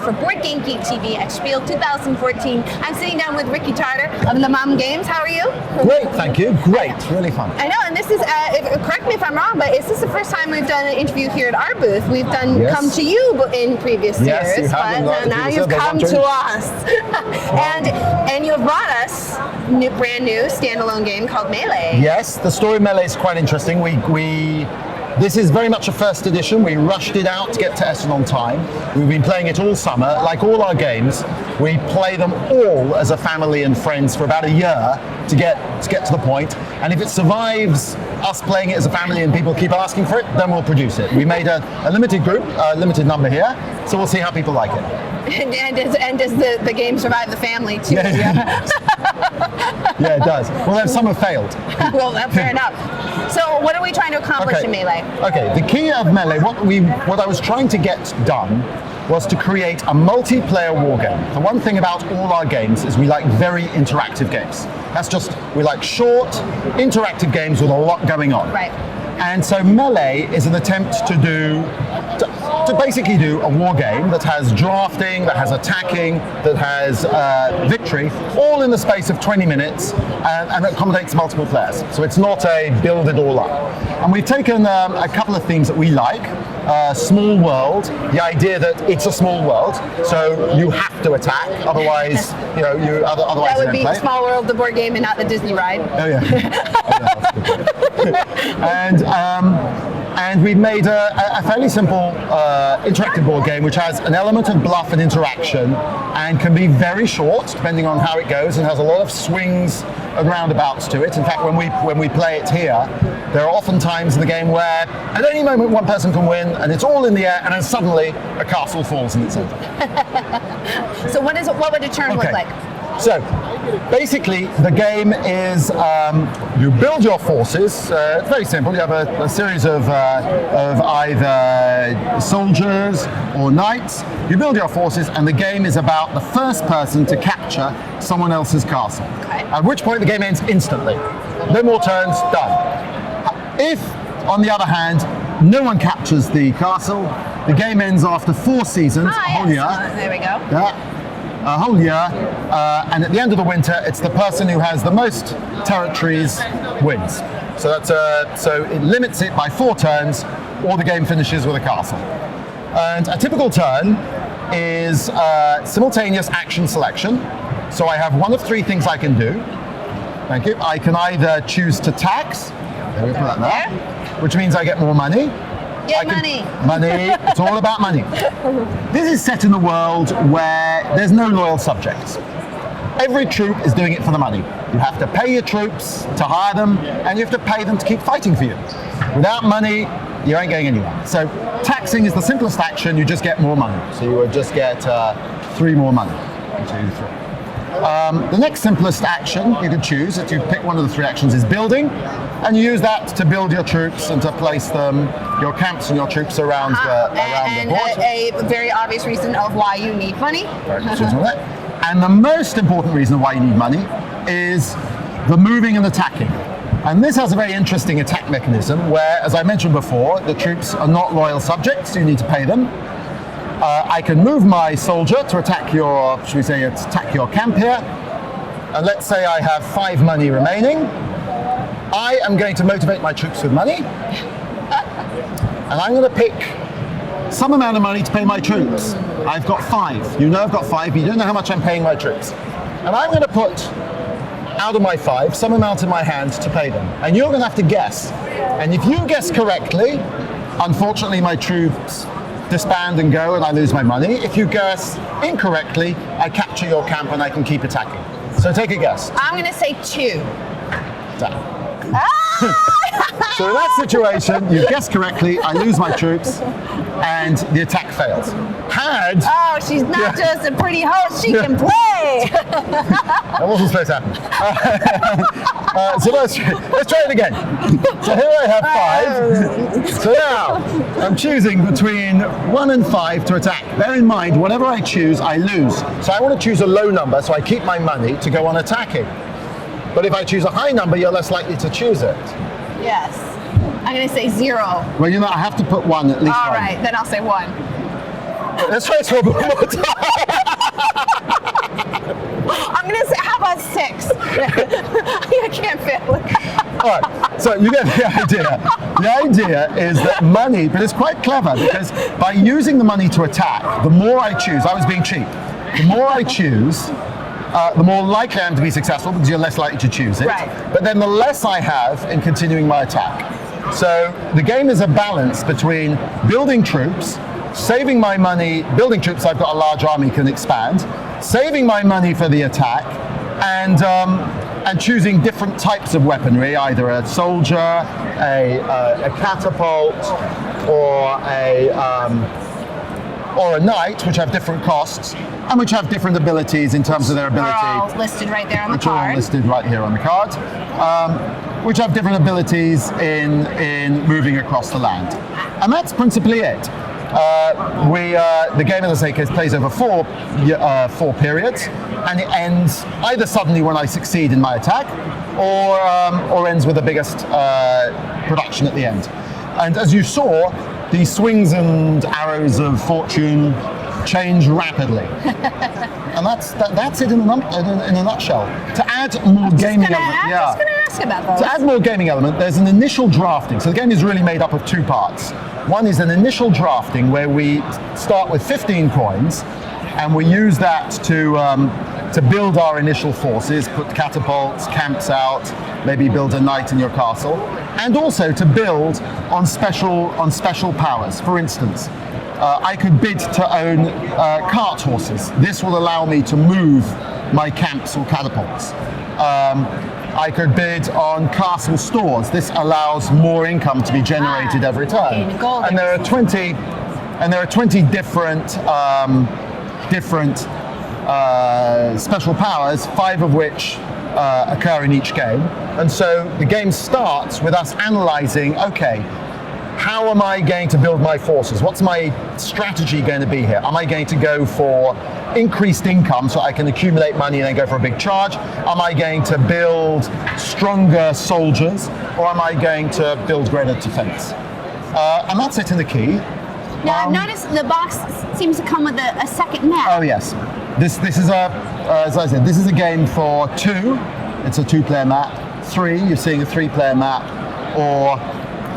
for Board Game Geek TV at Spiel 2014. I'm sitting down with Ricky Tartar of Le Mum Games. How are you? Great, thank you. Great, really fun. I know, and this is, correct me if I'm wrong, but is this the first time we've done an interview here at our booth? We've done Come to You in previous Yes, years, you have, but now you've come to us. and you have brought us a brand new standalone game called Melee. Yes, the story of Melee is quite interesting. This is very much a first edition. We rushed it out to get to Essen on time. We've been playing it all summer. Like all our games, we play them all as a family and friends for about a year to get to the point. And if it survives us playing it as a family and people keep asking for it, then we'll produce it. We made a limited group, a limited number here, so we'll see how people like it. And does the game survive the family too? Yeah. Yeah, it does. Well, some have failed. Well, fair enough. So what are we trying to accomplish in Melee? Okay, the key of Melee, what I was trying to get done was to create a multiplayer war game. The one thing about all our games is we like very interactive games. We like short, interactive games with a lot going on. Right. And so Melee is an attempt to basically do a war game that has drafting, that has attacking, that has victory, all in the space of 20 minutes, and accommodates multiple players. So it's not a build it all up. And we've taken a couple of themes that we like. Small world, the idea that it's a small world, so you have to attack, otherwise, otherwise that would be Small World, the board game, and not the Disney ride. Oh yeah. And we've made a fairly simple interactive board game which has an element of bluff and interaction and can be very short depending on how it goes and has a lot of swings and roundabouts to it. In fact, when we play it here, there are often times in the game where at any moment one person can win and it's all in the air and then suddenly a castle falls in its center. So what would a turn look like? So, basically, the game is you build your forces. It's very simple. You have a series of either soldiers or knights. You build your forces, and the game is about the first person to capture someone else's castle. Okay. At which point the game ends instantly. No more turns, done. If, on the other hand, no one captures the castle, the game ends after 4 seasons, a whole year. There we go. Yeah. A whole year, and at the end of the winter, it's the person who has the most territories wins. So so it limits it by 4 turns, or the game finishes with a castle. And a typical turn is simultaneous action selection. So I have one of 3 things I can do. Thank you. I can either choose to tax, there we put that there, which means I get more money. Money. Money, it's all about money. This is set in a world where there's no loyal subjects. Every troop is doing it for the money. You have to pay your troops to hire them, and you have to pay them to keep fighting for you. Without money, you ain't going anywhere. So taxing is the simplest action, you just get more money. So you would just get 3 more money. 1, 2, 3. The next simplest action you can choose, if you pick one of the 3 actions, is building, and you use that to build your troops and to place your camps and your troops around the board. A very obvious reason of why you need money. And the most important reason why you need money is the moving and attacking. And this has a very interesting attack mechanism where, as I mentioned before, the troops are not loyal subjects, so you need to pay them. I can move my soldier to attack your camp here. And let's say I have 5 money remaining. I am going to motivate my troops with money. And I'm going to pick some amount of money to pay my troops. I've got 5. You know I've got 5, but you don't know how much I'm paying my troops. And I'm going to put, out of my 5, some amount in my hand to pay them. And you're going to have to guess. And if you guess correctly, unfortunately my troops disband and go and I lose my money. If you guess incorrectly, I capture your camp and I can keep attacking. So take a guess. I'm going to say 2. So in that situation, you guessed correctly, I lose my troops, and the attack fails. Oh, she's not just a pretty host, she can play! That wasn't supposed to happen. So let's try it again. So here I have 5. So now, I'm choosing between 1 and 5 to attack. Bear in mind, whatever I choose, I lose. So I want to choose a low number, so I keep my money to go on attacking. But if I choose a high number, you're less likely to choose it. Yes. I'm going to say 0. Well, I have to put 1 at least. All right, then I'll say 1. Let's try this one more time. I'm gonna say, how about 6? I can't fit. All right, so you get the idea. The idea is that money, but it's quite clever because by using the money to attack, the more I choose, I was being cheap, the more I choose, the more likely I am to be successful because you're less likely to choose it. Right. But then the less I have in continuing my attack. So the game is a balance between building troops, saving my money, building troops, I've got a large army, can expand, saving my money for the attack, and choosing different types of weaponry, either a soldier, a catapult, or a knight, which have different costs and which have different abilities in terms of their ability. They're all listed right there on the Which are all card. listed right here on the card. Which have different abilities in moving across the land. And that's principally it. The game, as I say, plays over four periods, and it ends either suddenly when I succeed in my attack, or ends with the biggest production at the end. And as you saw, the swings and arrows of fortune change rapidly. And that's it in a nutshell. To add more gaming element, I'm just gonna ask about those. to add more gaming element, there's an initial drafting. So the game is really made up of 2 parts. One is an initial drafting where we start with 15 coins, and we use that to build our initial forces, put catapults, camps out, maybe build a knight in your castle, and also to build on special powers. For instance, I could bid to own cart horses. This will allow me to move my camps or catapults. I could bid on castle stores. This allows more income to be generated every turn. And there are 20 different special powers, 5 of which occur in each game. And so the game starts with us analyzing, okay, how am I going to build my forces? What's my strategy going to be here? Am I going to go for increased income so I can accumulate money and then go for a big charge? Am I going to build stronger soldiers, or am I going to build greater defense? And that's it in the key. Now, I've noticed the box seems to come with a second map. Oh yes, this is as I said, this is a game for 2. It's a 2-player map. 3, you're seeing a 3-player map, or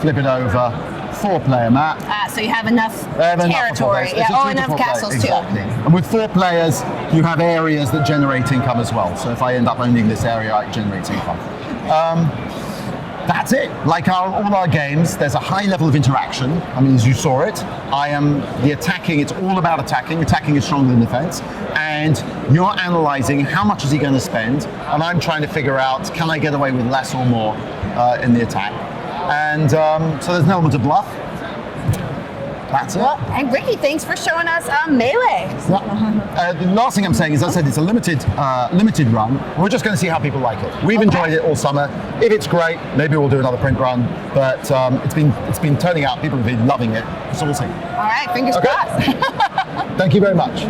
flip it over, 4-player map. So you have enough territory, enough castles exactly. too. And with 4 players, you have areas that generate income as well. So if I end up owning this area, it generates income. That's it. Like all our games, there's a high level of interaction. I mean, as you saw it, it's all about attacking. Attacking is stronger than defense. And you're analyzing how much is he going to spend, and I'm trying to figure out, can I get away with less or more in the attack? And so there's an element of bluff. That's it. Well, and Ricky, thanks for showing us Melee. The last thing I'm saying is, as I said, it's a limited run. We're just going to see how people like it. We've enjoyed it all summer. If it's great, maybe we'll do another print run. But it's been turning out. People have been loving it. So we'll see. All right, fingers crossed. Thank you very much.